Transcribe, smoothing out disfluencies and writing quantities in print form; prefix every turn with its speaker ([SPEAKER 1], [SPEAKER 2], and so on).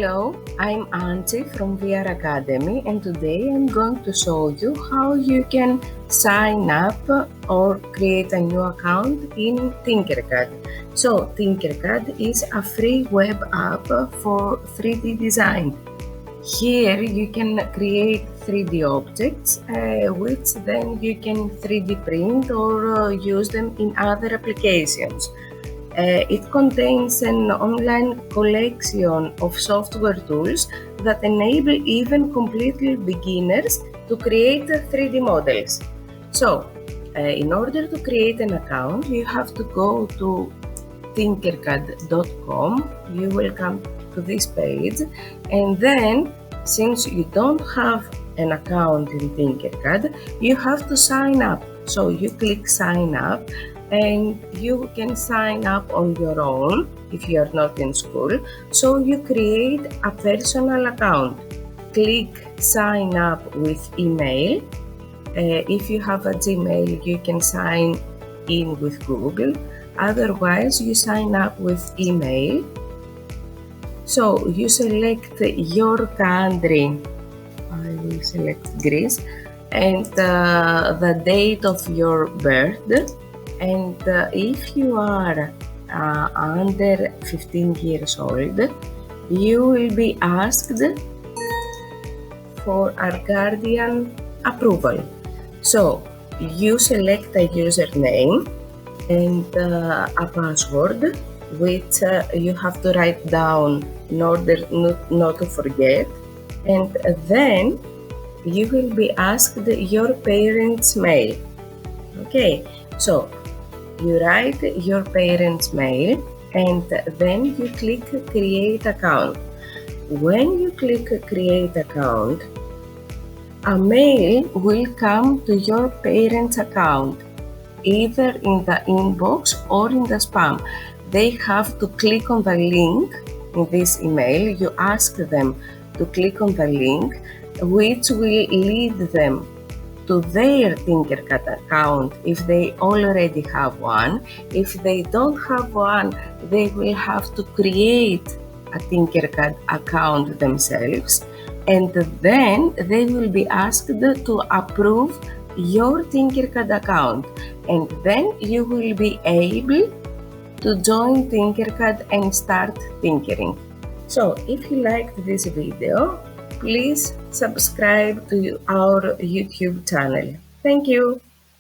[SPEAKER 1] Hello, I'm Antti from VRAcademi, and today I'm going to show you how you can sign up or create a new account in Tinkercad. So Tinkercad is a free web app for 3D design. Here you can create 3D objects, which then you can 3D print or use them in other applications. It contains an online collection of software tools that enable even completely beginners to create 3D models. So, in order to create an account, you have to go to tinkercad.com. You will come to this page, and then since you don't have an account in Tinkercad, you have to sign up. So you click sign up, and you can sign up on your own if you are not in school. So you create a personal account. Click sign up with email. If you have a Gmail, you can sign in with Google. Otherwise, you sign up with email. So you select your country. I will select Greece, and the date of your birth. And if you are under 15 years old, you will be asked for a guardian approval. So you select a username and a password, which you have to write down in order not to forget. And then you will be asked your parents' mail. Okay, so you write your parents' mail, and then you click create account. When you click create account, a mail will come to your parents' account, either in the inbox or in the spam. They have to click on the link in this email. You ask them to click on the link, which will lead them to their Tinkercad account if they already have one. If they don't have one, they will have to create a Tinkercad account themselves, and then they will be asked to approve your Tinkercad account, and then you will be able to join Tinkercad and start tinkering. So if you liked this video, please subscribe to our YouTube channel. Thank you.